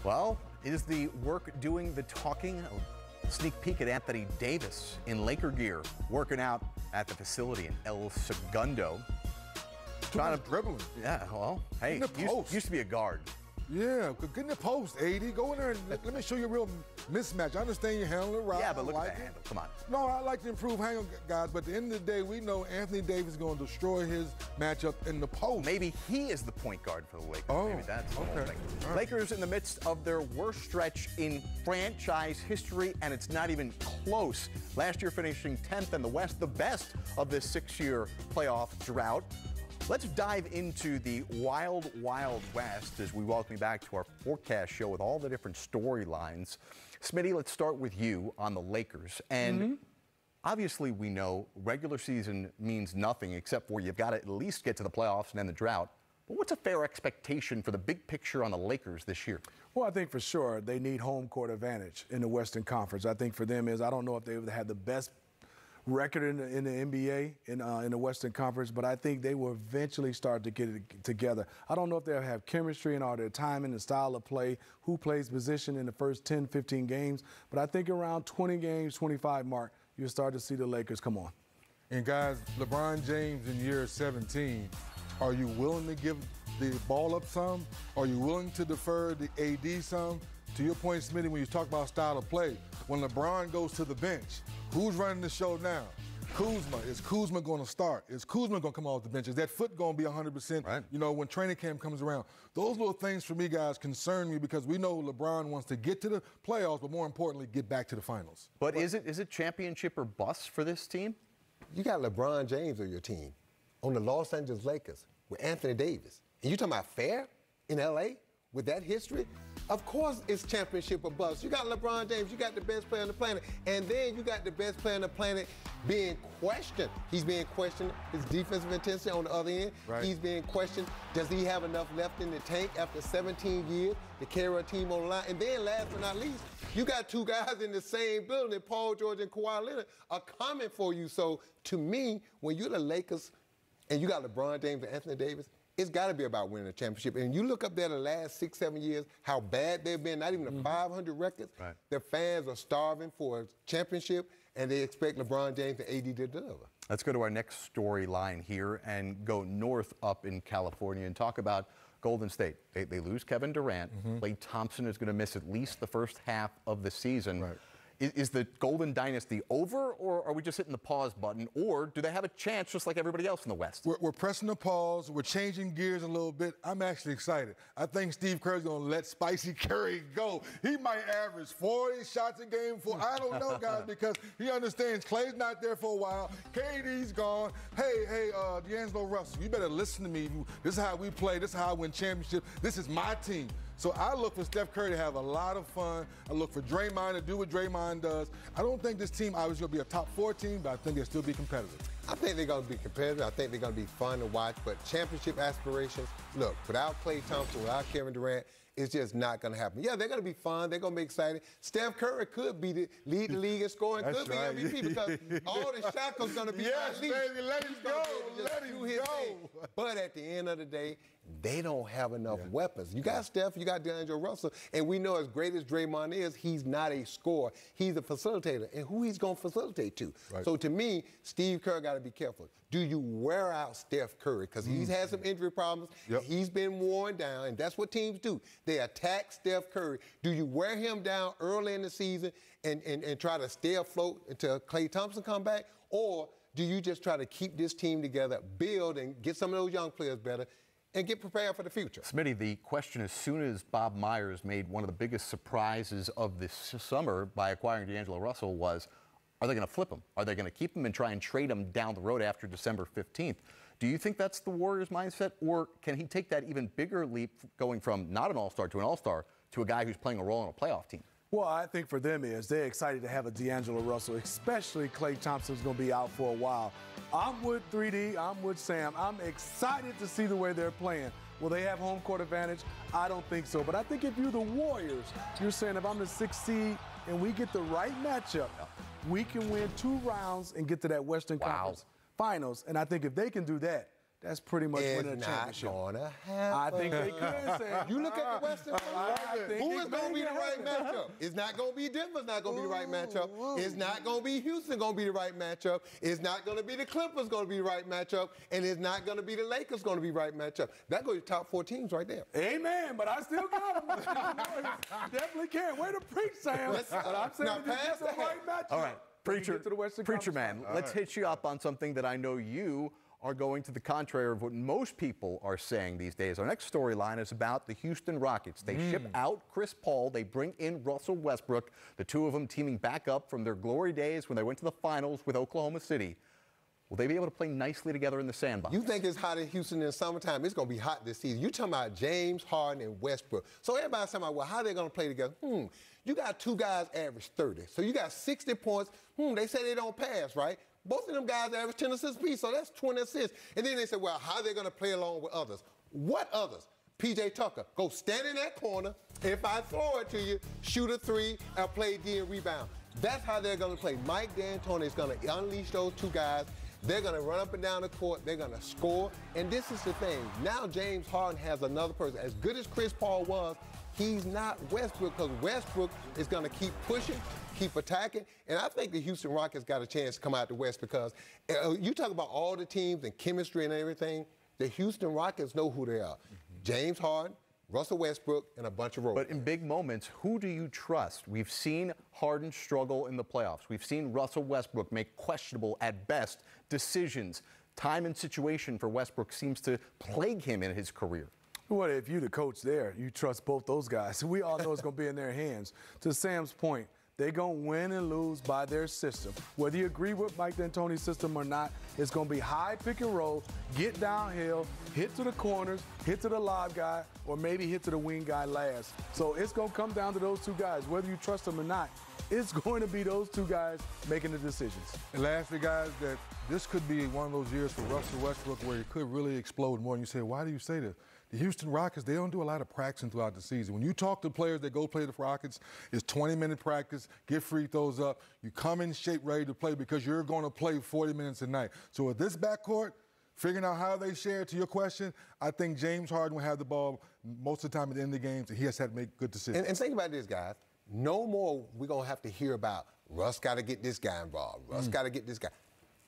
Well, is the work doing the talking? A sneak peek at Anthony Davis in Laker gear, working out at the facility in El Segundo. Trying to dribbling. Yeah, well, hey, used to be a guard. Yeah, get in the post, AD. Go in there and let me show you a real mismatch. I understand you handle it right. Yeah, but look at that handle. Come on. No, I like to improve handle, guys, but at the end of the day, we know Anthony Davis is going to destroy his matchup in the post. Maybe he is the point guard for the Lakers. Oh, maybe that's the whole okay. thing. Right. Lakers in the midst of their worst stretch in franchise history, and it's not even close. Last year finishing 10th in the West, the best of this 6-year playoff drought. Let's dive into the wild, wild West as we welcome you back to our forecast show with all the different storylines. Smitty, let's start with you on the Lakers. And obviously we know regular season means nothing except for you've got to at least get to the playoffs and end the drought. But what's a fair expectation for the big picture on the Lakers this year? Well, I think for sure they need home court advantage in the Western Conference. I think for them I don't know if they would have the best record in the NBA, in the Western Conference, but I think they will eventually start to get it together. I don't know if they'll have chemistry and all their timing and style of play, who plays position in the first 10, 15 games, but I think around 20 games, 25 mark, you'll start to see the Lakers come on. And guys, LeBron James in year 17, are you willing to give the ball up some? Are you willing to defer the AD some? To your point, Smitty, when you talk about style of play, when LeBron goes to the bench, who's running the show now? Kuzma. Is Kuzma going to start? Is Kuzma going to come off the bench? Is that foot going to be 100%, right, when training camp comes around? Those little things for me, guys, concern me because we know LeBron wants to get to the playoffs, but more importantly, get back to the finals. But is it championship or bust for this team? You got LeBron James on your team, on the Los Angeles Lakers, with Anthony Davis. And you talking about fair in L.A. with that history? Of course it's championship or bust. You got LeBron James, you got the best player on the planet, and then you got the best player on the planet being questioned. He's being questioned, his defensive intensity on the other end. Right. He's being questioned, does he have enough left in the tank after 17 years to carry a team on the line? And then last but not least, you got two guys in the same building, Paul George and Kawhi Leonard, are coming for you. So to me, when you're the Lakers and you got LeBron James and Anthony Davis, it's got to be about winning a championship. And you look up there the last 6, 7 years, how bad they've been, not even the 500 records. Right. Their fans are starving for a championship, and they expect LeBron James and AD to deliver. Let's go to our next storyline here and go north up in California and talk about Golden State. They lose Kevin Durant. Klay Thompson is going to miss at least the first half of the season. Right. Is the Golden Dynasty over, or are we just hitting the pause button, or do they have a chance just like everybody else in the West? We're pressing the pause. We're changing gears a little bit. I'm actually excited. I think Steve Kerr's going to let Spicy Curry go. He might average 40 shots a game. I don't know, guys, because he understands Klay's not there for a while. KD's gone. Hey, D'Angelo Russell, you better listen to me. This is how we play. This is how I win championships. This is my team. So I look for Steph Curry to have a lot of fun. I look for Draymond to do what Draymond does. I don't think this team obviously going to be a top 4 team, but I think they'll still be competitive. I think they're going to be competitive. I think they're going to be fun to watch. But championship aspirations, look, without Klay Thompson, without Kevin Durant, it's just not going to happen. Yeah, they're going to be fun. They're going to be exciting. Steph Curry could lead the league in scoring, could be MVP because all the shots are going to be yes, baby, let him go. Let him go. But at the end of the day, they don't have enough weapons. You got Steph, you got D'Angelo Russell, and we know as great as Draymond is, he's not a scorer. He's a facilitator, and who he's going to facilitate to. Right. So to me, Steve Kerr got to be careful. Do you wear out Steph Curry? Because he's had some injury problems. Yep. He's been worn down, and that's what teams do. They attack Steph Curry. Do you wear him down early in the season and try to stay afloat until Klay Thompson come back? Or do you just try to keep this team together, build, and get some of those young players better, and get prepared for the future? Smitty, the question as soon as Bob Myers made one of the biggest surprises of this summer by acquiring D'Angelo Russell was, are they going to flip him? Are they going to keep him and try and trade him down the road after December 15th? Do you think that's the Warriors' mindset, or can he take that even bigger leap going from not an all-star to an all-star to a guy who's playing a role on a playoff team? Well, I think for them they're excited to have a D'Angelo Russell, especially Klay Thompson's going to be out for a while. I'm with 3D. I'm with Sam. I'm excited to see the way they're playing. Will they have home court advantage? I don't think so. But I think if you're the Warriors, you're saying if I'm the 6th seed and we get the right matchup, we can win 2 rounds and get to that Western Conference Finals. And I think if they can do that, that's pretty much winning a championship. It's not gonna happen. I think they could, Sam. You look at the Western Conference. Who is going to be the right matchup? It's not going to be Denver's not going to be the right matchup. It's not going to be Houston going to be the right matchup. It's not going to be the Clippers going to be the right matchup. And it's not going to be the Lakers going to be the right matchup. That goes to top 4 teams right there. Amen, but I still got them. Definitely can. Way to preach, Sam. But I'm saying it's the right matchup. All right, Preacher Man, let's hit you up on something that I know you are going to the contrary of what most people are saying these days. Our next storyline is about the Houston Rockets. They ship out Chris Paul. They bring in Russell Westbrook, the two of them teaming back up from their glory days when they went to the finals with Oklahoma City. Will they be able to play nicely together in the sandbox? You think it's hot in Houston in the summertime? It's going to be hot this season. You're talking about James Harden and Westbrook. So everybody's talking about, well, how are they going to play together? You got two guys average 30. So you got 60 points. They say they don't pass, right? Both of them guys average 10 assists apiece, so that's 20 assists. And then they say, well, how are they going to play along with others? What others? P.J. Tucker, go stand in that corner. If I throw it to you, shoot a 3, or play D and rebound. That's how they're going to play. Mike D'Antoni is going to unleash those two guys. They're going to run up and down the court. They're going to score. And this is the thing. Now James Harden has another person. As good as Chris Paul was, he's not Westbrook, because Westbrook is going to keep pushing, keep attacking. And I think the Houston Rockets got a chance to come out the West, because you talk about all the teams and chemistry and everything. The Houston Rockets know who they are. James Harden, Russell Westbrook, and a bunch of roles. But in big moments, who do you trust? We've seen Harden struggle in the playoffs. We've seen Russell Westbrook make questionable, at best, decisions. Time and situation for Westbrook seems to plague him in his career. Well, if you're the coach there, you trust both those guys. We all know it's going to be in their hands. To Sam's point, they're going to win and lose by their system. Whether you agree with Mike D'Antoni's system or not, it's going to be high pick and roll, get downhill, hit to the corners, hit to the lob guy, or maybe hit to the wing guy last. So it's going to come down to those two guys. Whether you trust them or not, it's going to be those two guys making the decisions. And lastly, guys, that this could be one of those years for Russell Westbrook where he could really explode more. And you say, why do you say this? The Houston Rockets, they don't do a lot of practicing throughout the season. When you talk to players that go play the Rockets, it's 20-minute practice, get free throws up. You come in shape, ready to play, because you're going to play 40 minutes a night. So with this backcourt, figuring out how they share, to your question, I think James Harden will have the ball most of the time at the end of the games, and he has had to make good decisions. And think about this, guys. No more we're going to have to hear about Russ got to get this guy involved. Russ got to get this guy.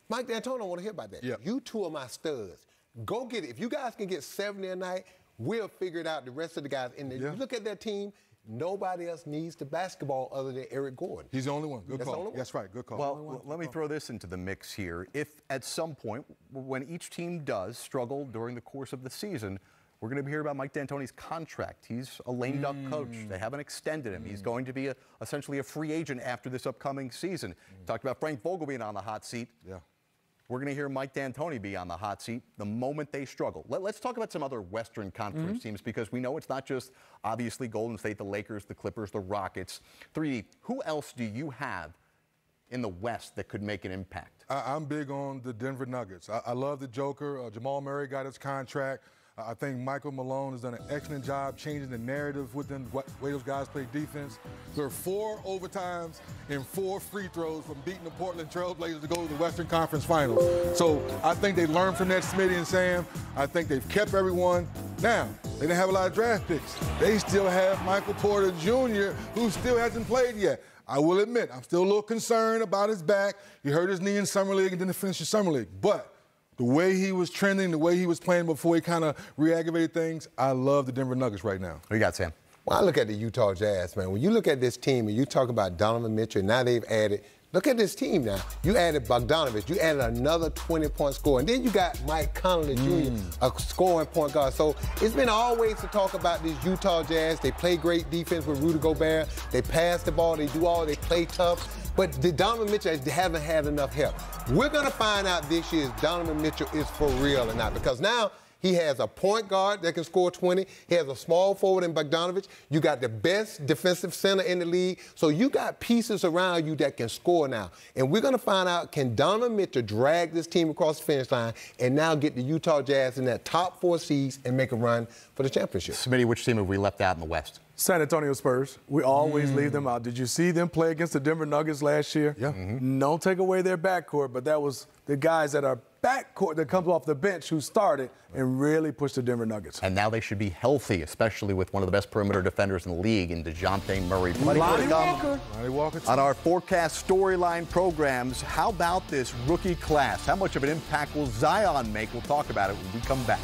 Mike D'Antoni don't want to hear about that. Yep. You two are my studs. Go get it. If you guys can get 70 a night, we'll figure it out, the rest of the guys. And you look at that team, nobody else needs the basketball other than Eric Gordon. He's the only one. Good call. That's right. Good call. Well, let me throw this into the mix here. If at some point, when each team does struggle during the course of the season, we're going to hear about Mike D'Antoni's contract. He's a lame duck coach. They haven't extended him. He's going to be essentially a free agent after this upcoming season. Talked about Frank Vogel being on the hot seat. Yeah. We're going to hear Mike D'Antoni be on the hot seat the moment they struggle. Let's talk about some other Western Conference teams, because we know it's not just, obviously, Golden State, the Lakers, the Clippers, the Rockets. 3D, who else do you have in the West that could make an impact? I'm big on the Denver Nuggets. I love the Joker. Jamal Murray got his contract. I think Michael Malone has done an excellent job changing the narrative within the way those guys play defense. There are 4 overtimes and 4 free throws from beating the Portland Trail Blazers to go to the Western Conference Finals. So I think they learned from that, Smitty and Sam. I think they've kept everyone. Now, they didn't have a lot of draft picks. They still have Michael Porter Jr., who still hasn't played yet. I will admit, I'm still a little concerned about his back. He hurt his knee in Summer League and didn't finish the Summer League. But the way he was trending, the way he was playing before he kind of re-aggravated things, I love the Denver Nuggets right now. What you got, Sam? Well, I look at the Utah Jazz, man. When you look at this team and you talk about Donovan Mitchell, now they've added, look at this team now. You added Bogdanovich. You added another 20-point score. And then you got Mike Conley Jr., a scoring point guard. So it's been always to talk about these Utah Jazz. They play great defense with Rudy Gobert. They pass the ball. They do all. They play tough. But the Donovan Mitchell haven't had enough help. We're going to find out this year if Donovan Mitchell is for real or not, because now he has a point guard that can score 20. He has a small forward in Bogdanovich. You got the best defensive center in the league. So you got pieces around you that can score now. And we're going to find out, can Donovan Mitchell drag this team across the finish line and now get the Utah Jazz in that top 4 seeds and make a run for the championship? Smitty, which team have we left out in the West? San Antonio Spurs. We always leave them out. Did you see them play against the Denver Nuggets last year? Yeah. Don't take away their backcourt, but that was the guys that are backcourt that comes off the bench who started and really pushed the Denver Nuggets. And now they should be healthy, especially with one of the best perimeter defenders in the league in DeJounte Murray. Lonnie Walker. On our forecast storyline programs, how about this rookie class? How much of an impact will Zion make? We'll talk about it when we come back.